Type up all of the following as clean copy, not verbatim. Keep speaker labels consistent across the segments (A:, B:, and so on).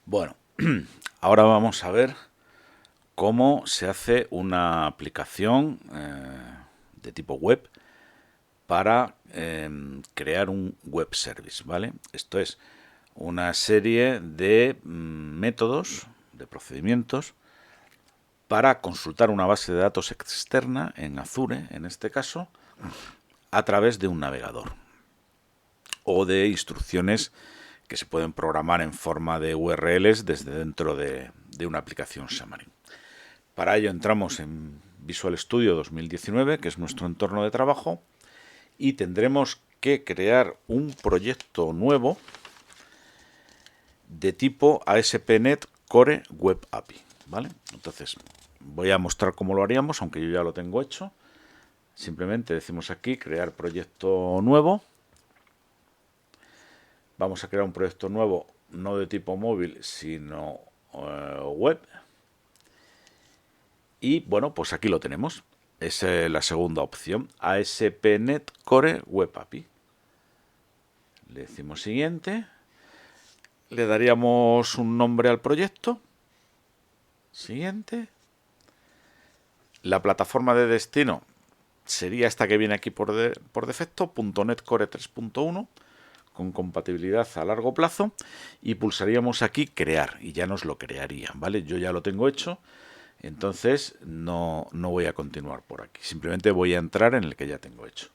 A: Bueno, ahora vamos a ver cómo se hace una aplicación de tipo web para crear un web service, ¿vale? Esto es una serie de métodos, de procedimientos para consultar una base de datos externa en Azure, en este caso, a través de un navegador o de instrucciones que se pueden programar en forma de URLs desde dentro de una aplicación Xamarin. Para ello entramos en Visual Studio 2019, que es nuestro entorno de trabajo, y tendremos que crear un proyecto nuevo de tipo ASP.NET Core Web API, ¿vale? Entonces, voy a mostrar cómo lo haríamos, aunque yo ya lo tengo hecho. Simplemente decimos aquí, crear proyecto nuevo. Vamos a crear un proyecto nuevo, no de tipo móvil, sino web. Y bueno, pues aquí lo tenemos. Es la segunda opción, ASP.NET Core Web API. Le decimos siguiente. Le daríamos un nombre al proyecto. Siguiente. La plataforma de destino sería esta que viene aquí por defecto, .NET Core 3.1, con compatibilidad a largo plazo, y pulsaríamos aquí crear y ya nos lo crearía, ¿vale? Yo ya lo tengo hecho, entonces no voy a continuar por aquí, simplemente voy a entrar en el que ya tengo hecho.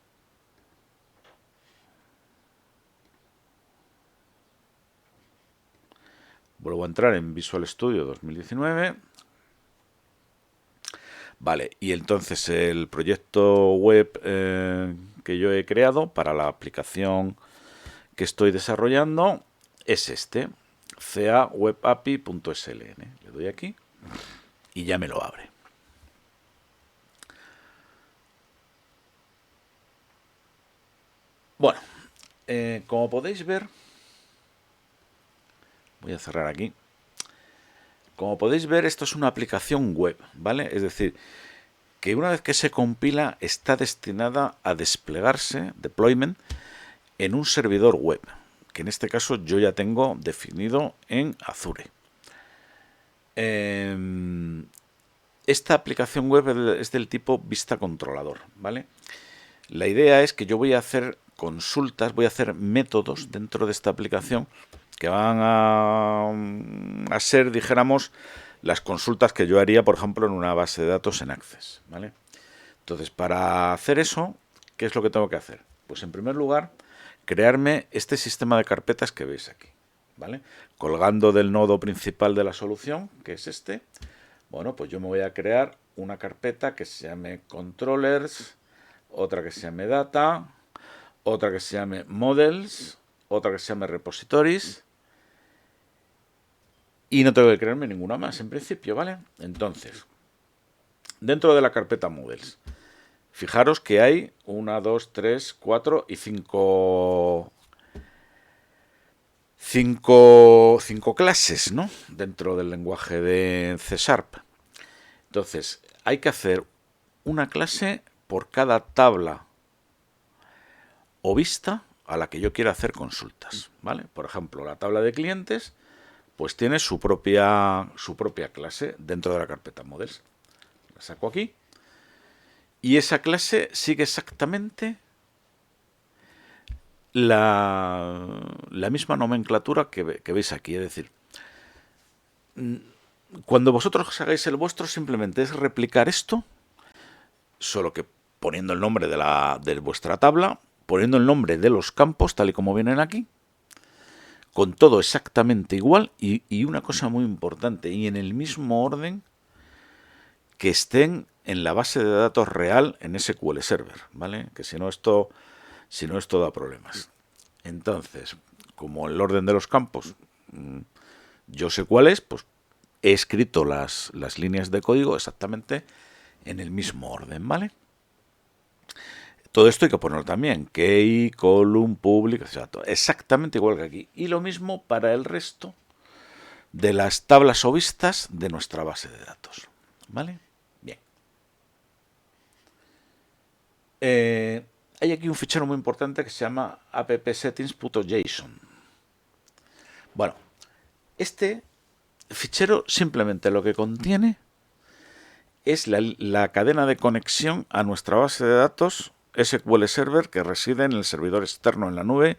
A: Vuelvo a entrar en Visual Studio 2019. Vale, y entonces el proyecto web que yo he creado para la aplicación que estoy desarrollando es este, cawebapi.sln. Le doy aquí y ya me lo abre. Bueno, como podéis ver, voy a cerrar aquí. Como podéis ver, esto es una aplicación web, ¿vale? Es decir, que una vez que se compila está destinada a desplegarse, deployment, en un servidor web, que en este caso yo ya tengo definido en Azure. Esta aplicación web es del tipo vista controlador, ¿vale? La idea es que yo voy a hacer consultas, voy a hacer métodos dentro de esta aplicación que van a ser, dijéramos, las consultas que yo haría, por ejemplo, en una base de datos en Access, ¿vale? Entonces, para hacer eso, ¿qué es lo que tengo que hacer? Pues en primer lugar, crearme este sistema de carpetas que veis aquí, ¿vale? Colgando del nodo principal de la solución, que es este. Bueno, pues yo me voy a crear una carpeta que se llame controllers, otra que se llame data, otra que se llame models, otra que se llame repositories, y no tengo que crearme ninguna más en principio, ¿vale? Entonces, dentro de la carpeta models, fijaros que hay 1, 2, 3, 4 y 5 clases, ¿no? Dentro del lenguaje de C#. Entonces, hay que hacer una clase por cada tabla o vista a la que yo quiera hacer consultas, ¿vale? Por ejemplo, la tabla de clientes pues tiene su propia clase dentro de la carpeta models. La saco aquí y esa clase sigue exactamente la misma nomenclatura que veis aquí. Es decir, cuando vosotros hagáis el vuestro simplemente es replicar esto, solo que poniendo el nombre de vuestra tabla, poniendo el nombre de los campos tal y como vienen aquí, con todo exactamente igual y una cosa muy importante, y en el mismo orden que estén en la base de datos real en SQL Server, ¿vale? Que si no esto da problemas. Entonces, como el orden de los campos yo sé cuál es, pues he escrito las líneas de código exactamente en el mismo orden, ¿vale? Todo esto hay que ponerlo también, key, column, public, o sea, exactamente igual que aquí. Y lo mismo para el resto de las tablas o vistas de nuestra base de datos, ¿vale? Bien. Hay aquí un fichero muy importante que se llama appsettings.json. Bueno, este fichero simplemente lo que contiene es la cadena de conexión a nuestra base de datos SQL Server que reside en el servidor externo en la nube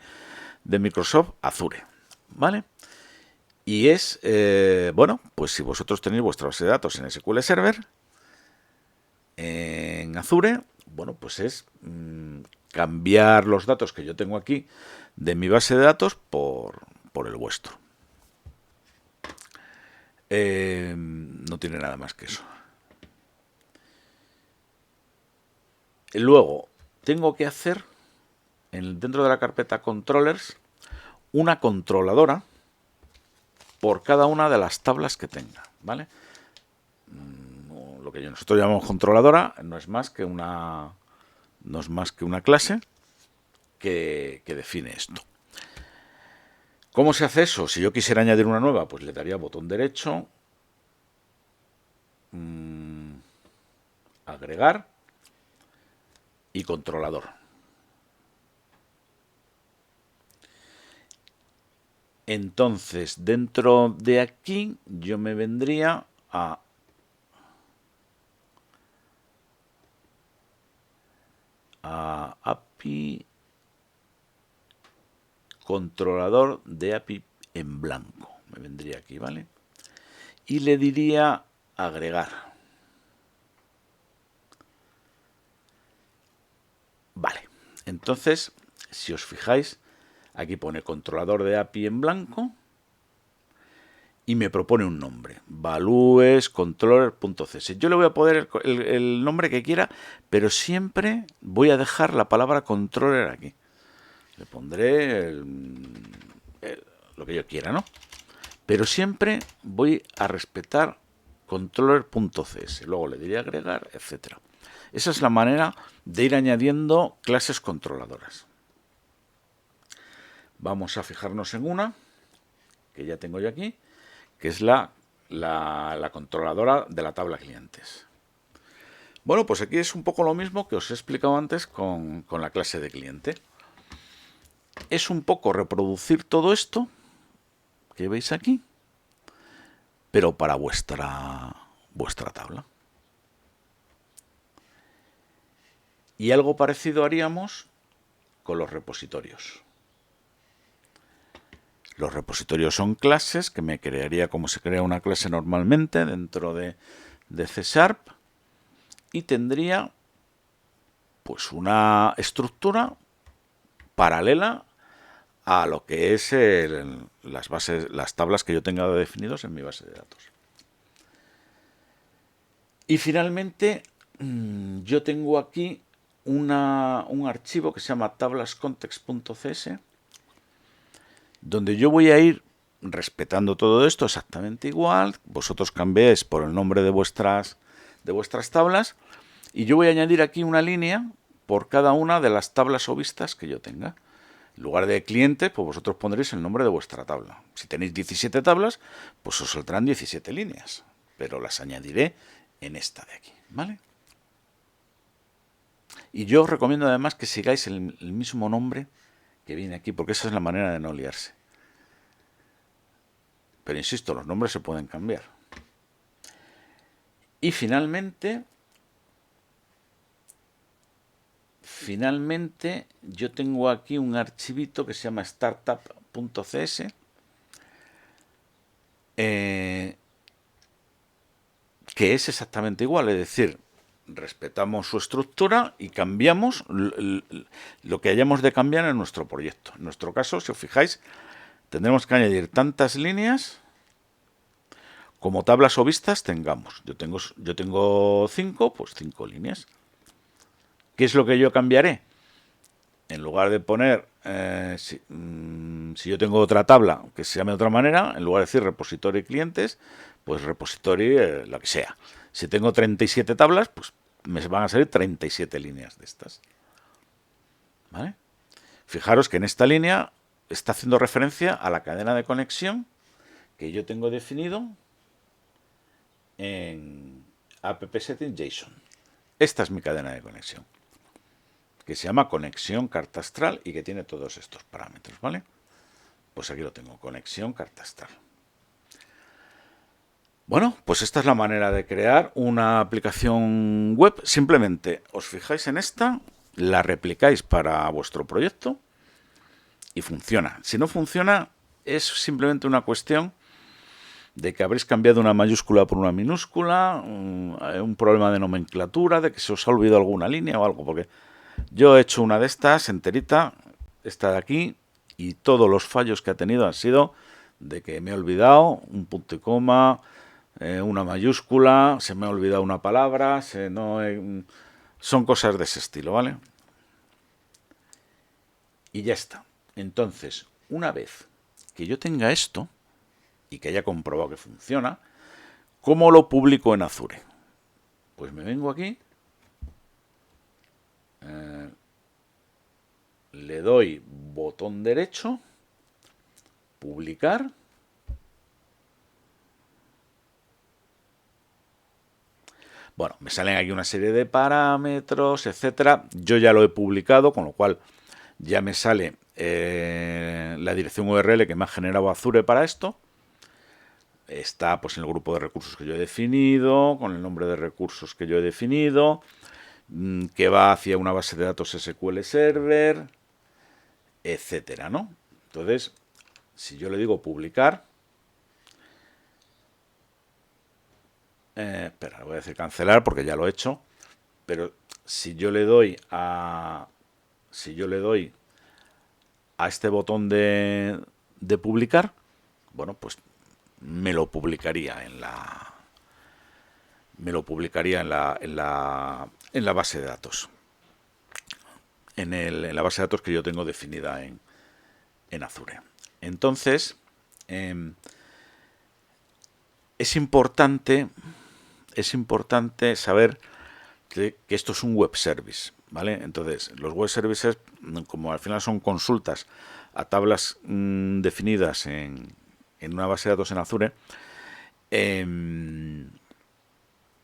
A: de Microsoft Azure, ¿vale? Y es, bueno, pues si vosotros tenéis vuestra base de datos en SQL Server, en Azure, bueno, pues es cambiar los datos que yo tengo aquí de mi base de datos por el vuestro. No tiene nada más que eso. Luego, tengo que hacer, dentro de la carpeta controllers, una controladora por cada una de las tablas que tenga, ¿vale? Lo que nosotros llamamos controladora no es más que una clase que define esto. ¿Cómo se hace eso? Si yo quisiera añadir una nueva, pues le daría botón derecho, agregar y controlador. Entonces, dentro de aquí, yo me vendría a API, controlador de API en blanco. Me vendría aquí, ¿vale? Y le diría agregar. Vale. Entonces, si os fijáis, aquí pone controlador de API en blanco y me propone un nombre. Values controller.cs. Yo le voy a poner el nombre que quiera, pero siempre voy a dejar la palabra controller aquí. Le pondré lo que yo quiera, ¿no? Pero siempre voy a respetar controller.cs. Luego le diré agregar, etcétera. Esa es la manera de ir añadiendo clases controladoras. Vamos a fijarnos en una que ya tengo yo aquí, que es la controladora de la tabla clientes. Bueno, pues aquí es un poco lo mismo que os he explicado antes con la clase de cliente. Es un poco reproducir todo esto que veis aquí, pero para vuestra tabla. Y algo parecido haríamos con los repositorios. Los repositorios son clases que me crearía como se crea una clase normalmente dentro de C Sharp y tendría pues una estructura paralela a lo que es las tablas que yo tenga definidos en mi base de datos. Y finalmente yo tengo aquí un archivo que se llama tablascontext.cs donde yo voy a ir respetando todo esto exactamente igual. Vosotros cambiáis por el nombre de vuestras tablas y yo voy a añadir aquí una línea por cada una de las tablas o vistas que yo tenga. En lugar de cliente, pues vosotros pondréis el nombre de vuestra tabla. Si tenéis 17 tablas, pues os saldrán 17 líneas, pero las añadiré en esta de aquí, ¿vale? Y yo os recomiendo además que sigáis el mismo nombre que viene aquí, porque esa es la manera de no liarse. Pero insisto, los nombres se pueden cambiar. Y finalmente yo tengo aquí un archivito que se llama startup.cs que es exactamente igual, es decir, respetamos su estructura y cambiamos lo que hayamos de cambiar en nuestro proyecto. En nuestro caso, si os fijáis, tendremos que añadir tantas líneas como tablas o vistas tengamos. Yo tengo 5, pues 5 líneas. ¿Qué es lo que yo cambiaré? En lugar de poner, si yo tengo otra tabla que se llame de otra manera, en lugar de decir repository clientes, pues repository lo que sea. Si tengo 37 tablas, pues me van a salir 37 líneas de estas. ¿Vale? Fijaros que en esta línea está haciendo referencia a la cadena de conexión que yo tengo definido en app-settings.json. Esta es mi cadena de conexión, que se llama conexión carta astral y que tiene todos estos parámetros, ¿vale? Pues aquí lo tengo, conexión carta astral. Bueno, pues esta es la manera de crear una aplicación web. Simplemente os fijáis en esta, la replicáis para vuestro proyecto y funciona. Si no funciona, es simplemente una cuestión de que habréis cambiado una mayúscula por una minúscula, un problema de nomenclatura, de que se os ha olvidado alguna línea o algo, porque yo he hecho una de estas enterita, esta de aquí, y todos los fallos que ha tenido han sido de que me he olvidado un punto y coma, una mayúscula, se me ha olvidado una palabra, son cosas de ese estilo, ¿vale? Y ya está. Entonces, una vez que yo tenga esto y que haya comprobado que funciona, ¿cómo lo publico en Azure? Pues me vengo aquí, le doy botón derecho, publicar. Bueno, me salen aquí una serie de parámetros, etcétera. Yo ya lo he publicado, con lo cual ya me sale la dirección URL que me ha generado Azure para esto. Está pues en el grupo de recursos que yo he definido, con el nombre de recursos que yo he definido, que va hacia una base de datos SQL Server, etcétera, ¿no? Entonces, si yo le digo publicar, espera, voy a decir cancelar porque ya lo he hecho, pero si yo le doy a este botón de publicar, bueno, pues me lo publicaría en la base de datos, en la base de datos que yo tengo definida en Azure. Entonces, es importante saber que esto es un web service, ¿vale? Entonces, los web services, como al final son consultas a tablas definidas en una base de datos en Azure,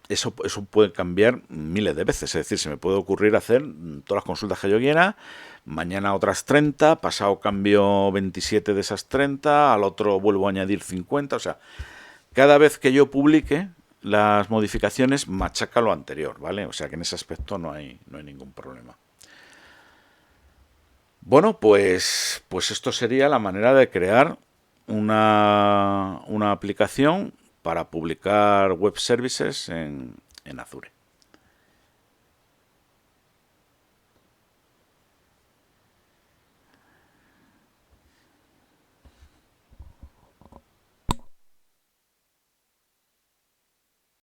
A: eso puede cambiar miles de veces. Es decir, se me puede ocurrir hacer todas las consultas que yo quiera, mañana otras 30, pasado cambio 27 de esas 30, al otro vuelvo a añadir 50. O sea, cada vez que yo publique las modificaciones, machaca lo anterior, ¿vale? O sea que en ese aspecto no hay ningún problema. Bueno, pues esto sería la manera de crear una aplicación para publicar web services en Azure.